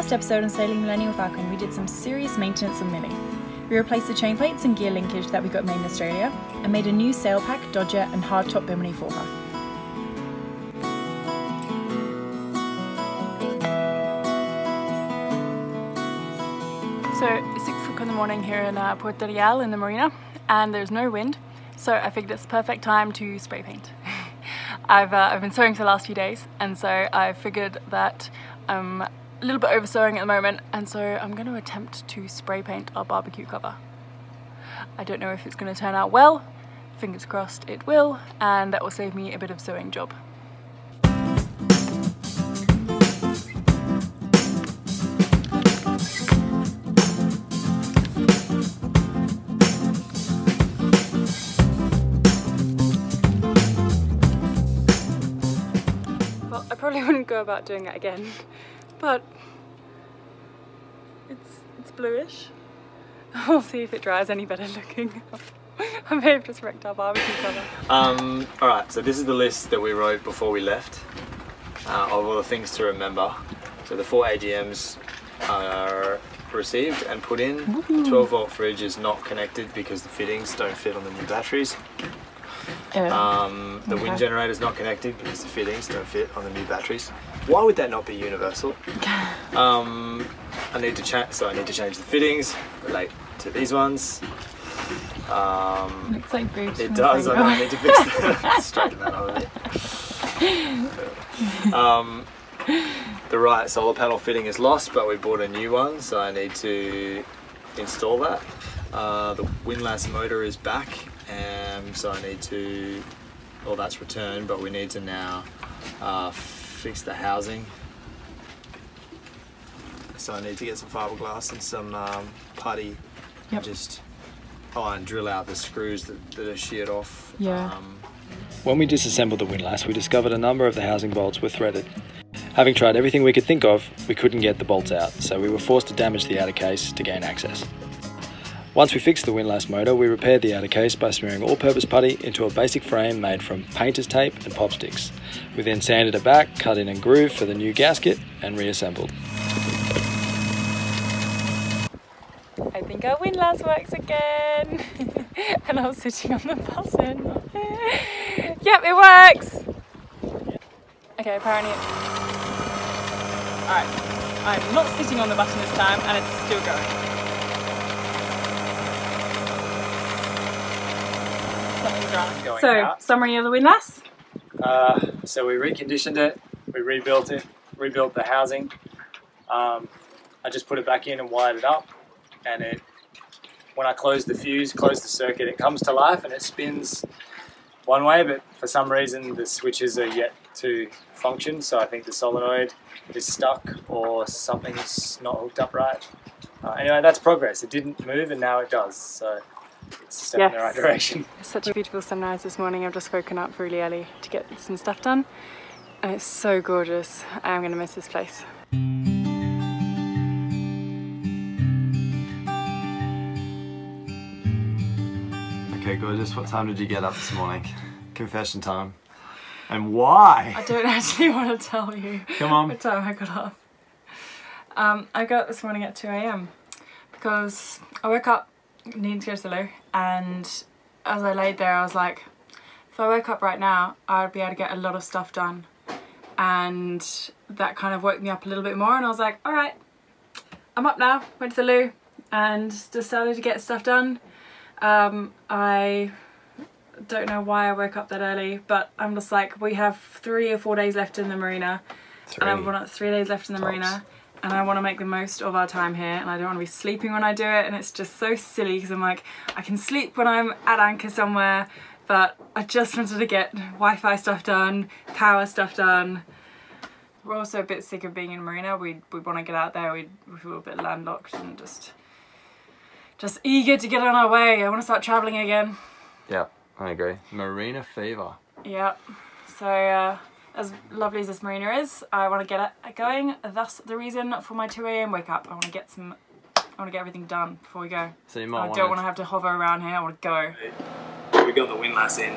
last episode on sailing Millennial Falcon, we did some serious maintenance on Millie. We replaced the chain plates and gear linkage that we got made in Australia and made a new sail pack, dodger and hardtop bimini for her. So it's 6 o'clock in the morning here in Puerto Real in the Marina, and there's no wind, so I figured it's the perfect time to spray paint. I've been sewing for the last few days, and so I figured that I'm a little bit over sewing at the moment, and so I'm going to attempt to spray paint our barbecue cover. I don't know if it's going to turn out well, fingers crossed it will, and that will save me a bit of sewing job. I probably wouldn't go about doing that again, but it's bluish. We'll see if it dries any better looking. I may have just wrecked our barbecue cover. Alright, so this is the list that we wrote before we left of all the things to remember. So the 4 AGMs are received and put in. The 12-volt fridge is not connected because the fittings don't fit on the new batteries. The wind generator is not connected because the fittings don't fit on the new batteries. Why would that not be universal? I need to change the fittings, relate to these ones. Looks like boobs. It does. I know, I need to fix that. Straighten that over there. The right solar panel fitting is lost, but we bought a new one, so I need to install that. The windlass motor is back. So I need to, well, that's returned, but we need to now fix the housing. So I need to get some fiberglass and some putty, and drill out the screws that are sheared off. When we disassembled the windlass, we discovered a number of the housing bolts were threaded. Having tried everything we could think of, we couldn't get the bolts out, so we were forced to damage the outer case to gain access. Once we fixed the windlass motor, we repaired the outer case by smearing all-purpose putty into a basic frame made from painter's tape and pop sticks. We then sanded it back, cut in a groove for the new gasket, and reassembled. I think our windlass works again! And I was sitting on the button. Yep, it works! Okay, apparently Alright, I'm not sitting on the button this time, and it's still going. So, summary of the windlass? So we reconditioned it, we rebuilt the housing. I just put it back in and wired it up, and when I close the fuse, close the circuit, it comes to life and it spins one way, but for some reason the switches are yet to function, so I think the solenoid is stuck or something's not hooked up right. Anyway, that's progress. It didn't move and now it does, so it's a step in the right direction. It's such a beautiful sunrise this morning. I've just woken up really early to get some stuff done, and it's so gorgeous. I'm going to miss this place. Okay, gorgeous. What time did you get up this morning? Confession time. And why? I don't actually want to tell you. Come on. What time I got up. I got up this morning at 2 AM because I woke up needing to go to the loo, and as I laid there I was like, if I woke up right now I'd be able to get a lot of stuff done, and that kind of woke me up a little bit more, and I was like, alright, I'm up now. Went to the loo and decided to get stuff done. I don't know why I woke up that early, but I'm just like, we have 3 or 4 days left in the marina. 3 days left in the marina, and I want to make the most of our time here, and I don't want to be sleeping when I do it, and it's just so silly because I'm like, I can sleep when I'm at anchor somewhere, but I just wanted to get Wi-Fi stuff done, power stuff done. We're also a bit sick of being in Marina. We want to get out there. We feel a bit landlocked and just eager to get on our way. I want to start travelling again. Yeah, I agree. Marina fever. Yeah. So as lovely as this marina is, I want to get it going. That's the reason for my 2 AM wake up. I want to get everything done before we go. So you might I don't want to have to hover around here. I want to go. We got the windlass in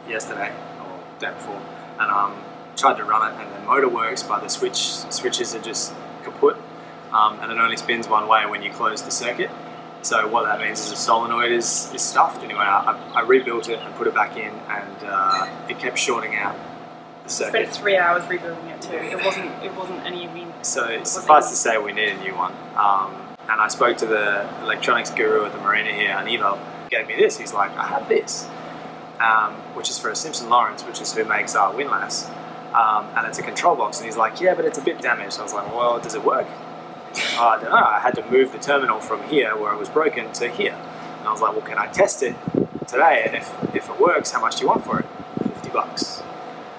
yesterday or day before, and tried to run it, and the motor works, but the switches are just kaput. and it only spins one way when you close the circuit. So what that means is the solenoid is stuffed. Anyway, I rebuilt it and put it back in, and it kept shorting out the circuit. Spent 3 hours rebuilding it too. It wasn't any mean. So suffice to say, we need a new one. And I spoke to the electronics guru at the Marina here, and Evo gave me this. He's like, I have this, which is for a Simpson Lawrence, which is who makes our windlass, and it's a control box. And he's like, yeah, but it's a bit damaged. I was like, well, does it work? Oh, I don't know. I had to move the terminal from here, where it was broken, to here. And I was like, well, can I test it today? And if it works, how much do you want for it? $50.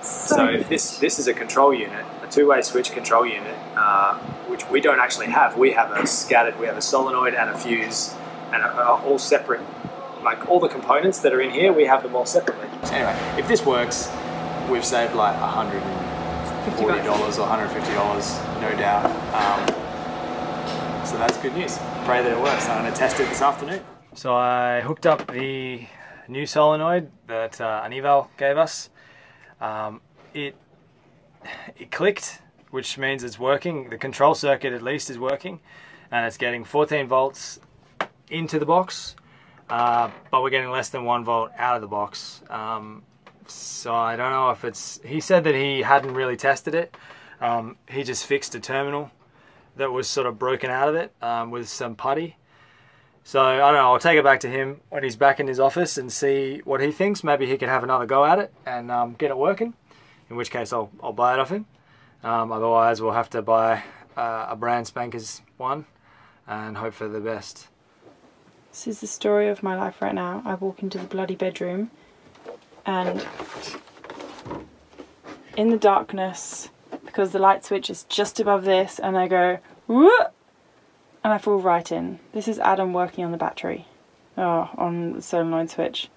So if this is a control unit, a two-way switch control unit, which we don't actually have. We have a solenoid and a fuse, and all separate. Like all the components that are in here, we have them all separately. So anyway, if this works, we've saved like $140 or $150, no doubt. So that's good news. Pray that it works. I'm going to test it this afternoon. So I hooked up the new solenoid that an eval gave us. It clicked, which means it's working. The control circuit at least is working, and it's getting 14 volts into the box, but we're getting less than 1 volt out of the box. So I don't know if it's... He said that he hadn't really tested it. He just fixed a terminal that was sort of broken out of it with some putty. So I don't know, I'll take it back to him when he's back in his office and see what he thinks. Maybe he can have another go at it and get it working, in which case I'll buy it off him. Otherwise we'll have to buy a brand spankers one and hope for the best. This is the story of my life right now. I walk into the bloody bedroom and in the darkness, because the light switch is just above this, and I go, whoop, and I fall right in. This is Adam working on the battery. Oh, on the solenoid switch.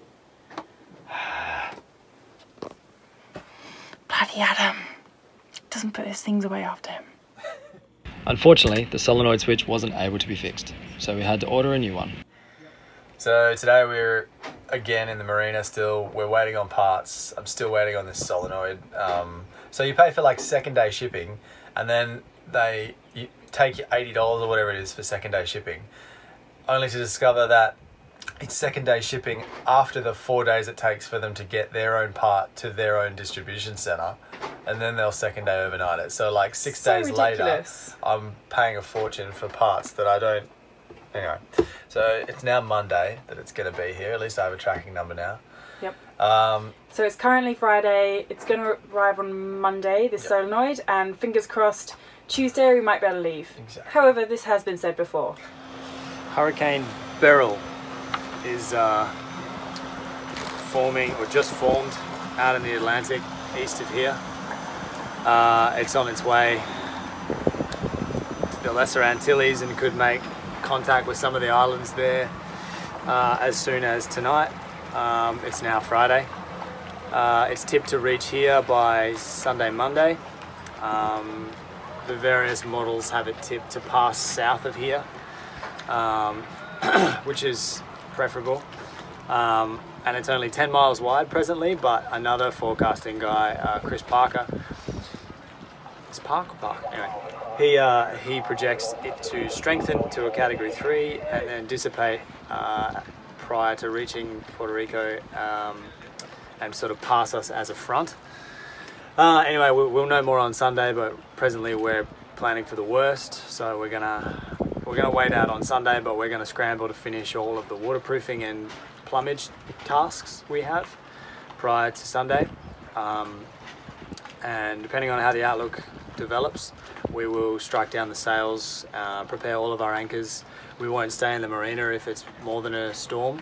Bloody Adam. Doesn't put his things away after him. Unfortunately, the solenoid switch wasn't able to be fixed, so we had to order a new one. So today we're again in the Marina still. We're waiting on parts. I'm still waiting on this solenoid. So you pay for like second day shipping, and then you take your $80 or whatever it is for second day shipping, only to discover that it's second day shipping after the 4 days it takes for them to get their own part to their own distribution center, and then they'll second day overnight it. So like 6 days ridiculous. later, I'm paying a fortune for parts that I don't. Anyway, so it's now Monday that it's going to be here. At least I have a tracking number now. Yep. So it's currently Friday. It's going to arrive on Monday, this solenoid, and fingers crossed, Tuesday we might be able to leave. Exactly. However, this has been said before. Hurricane Beryl is forming, or just formed, out in the Atlantic, east of here. It's on its way to the Lesser Antilles and could make contact with some of the islands there as soon as tonight. It's now Friday. It's tipped to reach here by Sunday, Monday. The various models have it tipped to pass south of here, which is preferable. And it's only 10 miles wide presently, but another forecasting guy, Chris Parker, it's Park? Anyway, he projects it to strengthen to a Category 3 and then dissipate prior to reaching Puerto Rico and sort of pass us as a front. Anyway, we'll know more on Sunday, but presently we're planning for the worst, so we're gonna wait out on Sunday, but we're gonna scramble to finish all of the waterproofing and plumage tasks we have prior to Sunday. And depending on how the outlook develops, we will strike down the sails, prepare all of our anchors. We won't stay in the Marina if it's more than a storm.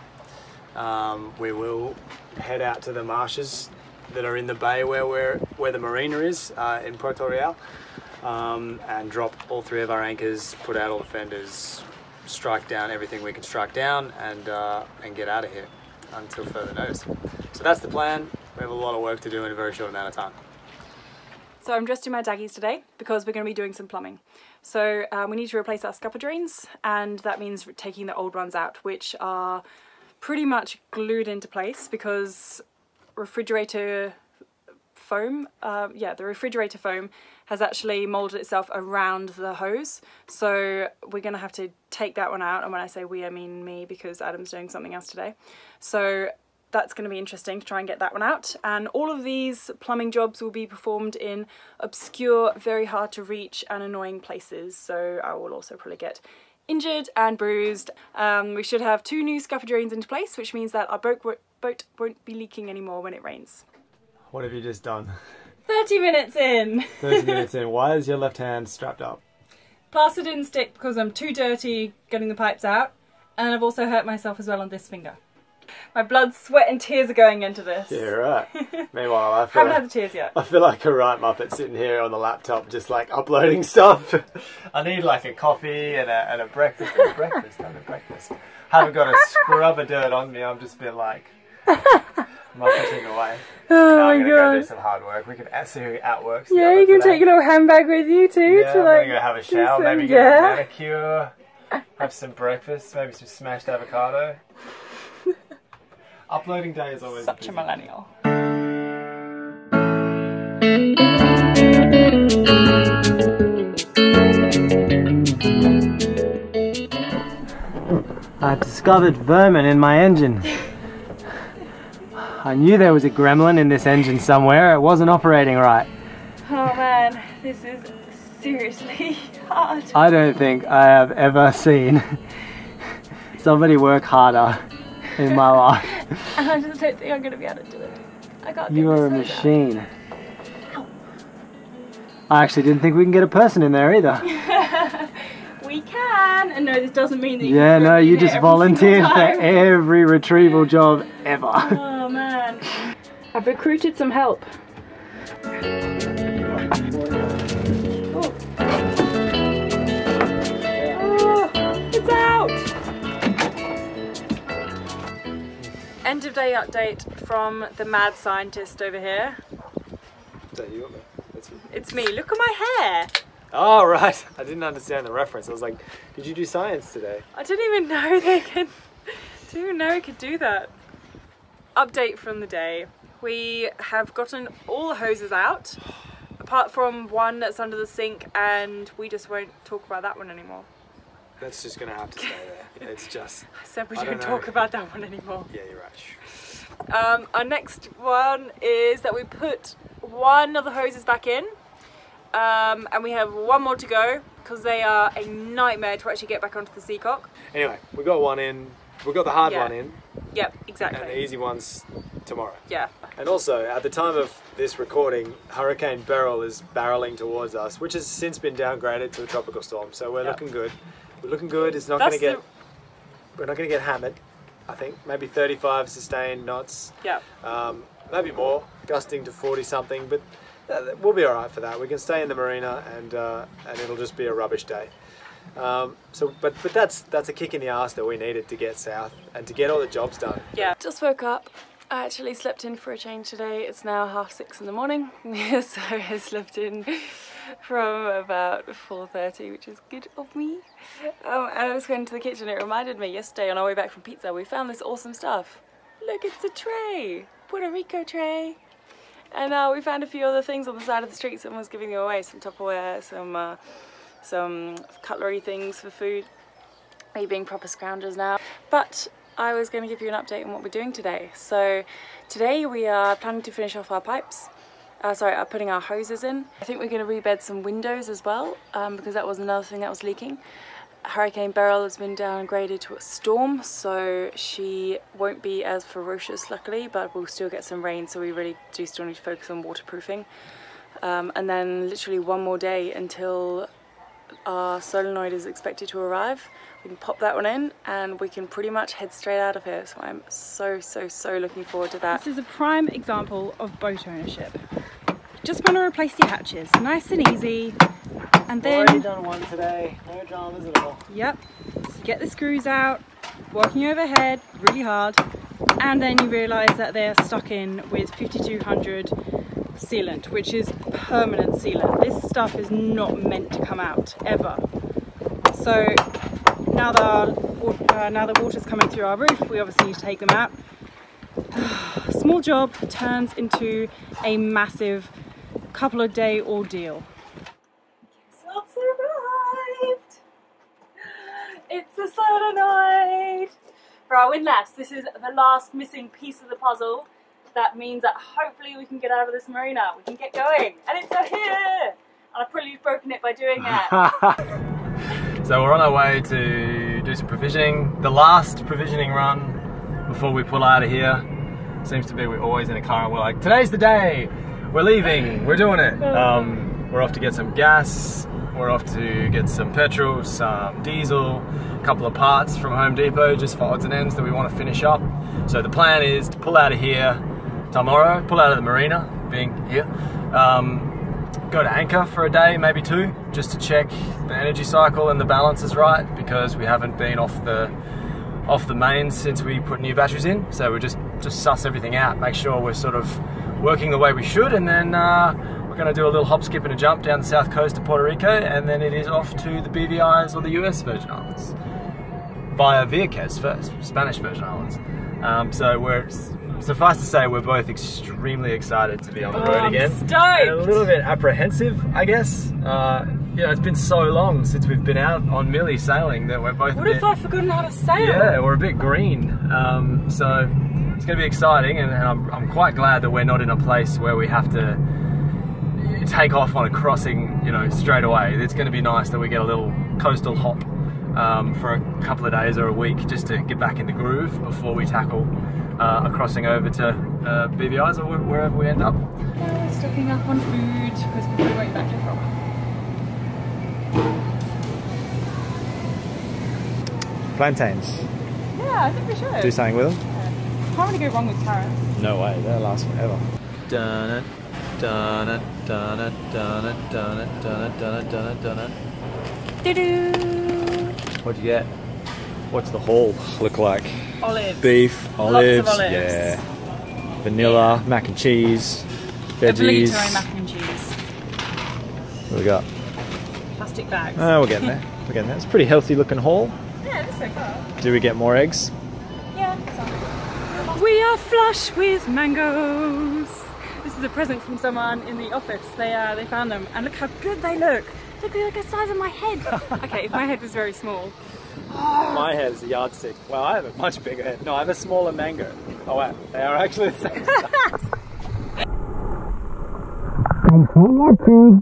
We will head out to the marshes that are in the bay where the Marina is in Puerto Real, and drop all 3 of our anchors, put out all the fenders, strike down everything we can strike down, and get out of here until further notice. So that's the plan. We have a lot of work to do in a very short amount of time. So I'm dressed in my daggies today because we're going to be doing some plumbing. So we need to replace our scupper drains, and that means taking the old ones out, which are pretty much glued into place because refrigerator foam, yeah, the refrigerator foam has actually molded itself around the hose. So we're gonna have to take that one out. And when I say we, I mean me, because Adam's doing something else today. So that's going to be interesting to try and get that one out. And all of these plumbing jobs will be performed in obscure, very hard to reach and annoying places. So I will also probably get injured and bruised. We should have 2 new scupper drains into place, which means that our boat won't be leaking anymore when it rains. What have you just done? 30 minutes in! 30 minutes in. Why is your left hand strapped up? Plaster didn't stick because I'm too dirty getting the pipes out. And I've also hurt myself as well on this finger. My blood, sweat and tears are going into this. Yeah, right. Meanwhile, I haven't had the tears yet. I feel like a right muppet sitting here on the laptop just like uploading stuff. I need like a coffee and a breakfast. Breakfast. Haven't got a scrub of dirt on me. I'm just been like muppeting away. Oh now my I'm gonna god. go do some hard work. We can see who outworks. Yeah, you can take your little handbag with you too. Yeah, to I'm like, gonna go have a shower, maybe get a manicure, have some breakfast, maybe some smashed avocado. Uploading day is always such a millennial. I discovered vermin in my engine. I knew there was a gremlin in this engine somewhere. It wasn't operating right. Oh man, this is seriously hard. I don't think I have ever seen somebody work harder in my life. And I just don't think I'm going to be able to do it. I can't You are a get machine. I actually didn't think we can get a person in there either. We can! And no, this doesn't mean that you Yeah, can no, you in just every volunteered single for time. every retrieval job ever. Oh man. I've recruited some help. Oh, it's out! End of day update from the mad scientist over here. Is that you? That's you. It's me. Look at my hair. Oh, right. I didn't understand the reference. I was like, did you do science today? I didn't even know they could. Didn't even know it could do that. Update from the day. We have gotten all the hoses out, apart from one that's under the sink, and we just won't talk about that one anymore. That's just going to have to stay there. It's just... I said we I don't don't know. talk about that one anymore. Yeah, you're right. Our next one is that we put one of the hoses back in, and we have one more to go because they are a nightmare to actually get back onto the Seacock. Anyway, we got one in. We got the hard one in. Yep, exactly. And the easy one's tomorrow. Yeah. And also, at the time of this recording, Hurricane Beryl is barreling towards us, which has since been downgraded to a tropical storm. So we're looking good. We're looking good. It's not going to get. We're not going to get hammered. I think maybe 35 sustained knots. Yeah. Maybe more, gusting to 40 something, but we'll be all right for that. We can stay in the marina, and it'll just be a rubbish day. But that's a kick in the arse that we needed to get south and to get all the jobs done. Yeah. Just woke up. I actually slept in for a change today. It's now 6:30 in the morning, so I slept in from about 4:30, which is good of me. And I was going to the kitchen. It reminded me yesterday on our way back from pizza, we found this awesome stuff. Look, it's a tray, Puerto Rico tray. And we found a few other things on the side of the street. Someone was giving them away, some Tupperware, some cutlery things for food. Me being proper scroungers now. But I was going to give you an update on what we're doing today. So today we are planning to finish off our pipes. Putting our hoses in. I think we're going to rebed some windows as well, because that was another thing that was leaking. Hurricane Beryl has been downgraded to a storm, so she won't be as ferocious luckily, but we'll still get some rain, so we really do still need to focus on waterproofing. And then literally one more day until our solenoid is expected to arrive. We can pop that one in and we can pretty much head straight out of here, so I'm so looking forward to that. This is a prime example of boat ownership. Just want to replace your hatches, nice and easy, and then... Already done one today, no dramas at all. Yep, so you get the screws out, working overhead, really hard, and then you realise that they're stuck in with 5200 sealant, which is permanent sealant. This stuff is not meant to come out, ever. So now the water's coming through our roof, we obviously need to take them out. small job turns into a massive couple of day ordeal. Guess what's arrived? It's the solenoid! For our windlass, this is the last missing piece of the puzzle. That means that hopefully we can get out of this marina, we can get going, and it's here! And I've probably broken it by doing it. So we're on our way to do some provisioning. The last provisioning run before we pull out of here. Seems to be we're always in a car and we're like, today's the day! We're leaving, we're doing it! We're off to get some gas, we're off to get some petrol, some diesel, a couple of parts from Home Depot just for odds and ends that we want to finish up. So the plan is to pull out of here tomorrow, pull out of the marina, being here, go to anchor for a day, maybe two, just to check the energy cycle and the balance is right, because we haven't been off the mains since we put new batteries in. So we just suss everything out, make sure we're sort of working the way we should, and then we're going to do a little hop, skip and a jump down the south coast of Puerto Rico, and then it is off to the BVIs or the US Virgin Islands via Vieques first, Spanish Virgin Islands. So we're, suffice to say, we're both extremely excited to be on the road again. Stoked. And a little bit apprehensive, I guess. You know, it's been so long since we've been out on Millie sailing that we're both What if I've forgotten how to sail? Yeah, we're a bit green. So it's going to be exciting, and I'm quite glad that we're not in a place where we have to take off on a crossing, you know, straight away. It's going to be nice that we get a little coastal hop for a couple of days or a week just to get back in the groove before we tackle a crossing over to BVIs or wherever we end up. Yeah, we're stocking up on food because we're probably waiting back here for a while. Plantains. Yeah, I think we should. Do something with them? Yeah. Can't really go wrong with carrots. No way, they'll last forever. Dun it, dun it, dun it, dun it, dun it, dun it, dun it, dun it, dun it. Doo-doo! What'd you get? What's the haul look like? Olives. Beef, Lots olives, of olives. yeah. Vanilla, mac and cheese, veggies. Obligatory mac and cheese. What we got? Plastic bags. Oh, we're getting there. We're getting there. It's a pretty healthy looking haul. Yeah, it is so far. Do we get more eggs? Yeah, some. We are flush with mangoes. This is a present from someone in the office. They found them, and look how good they look. Look, they're like the size of my head. Okay, if my head was very small. My head is a yardstick. Well, I have a much bigger head. No, I have a smaller mango. Oh wow, they are actually the same size. Thanks for watching.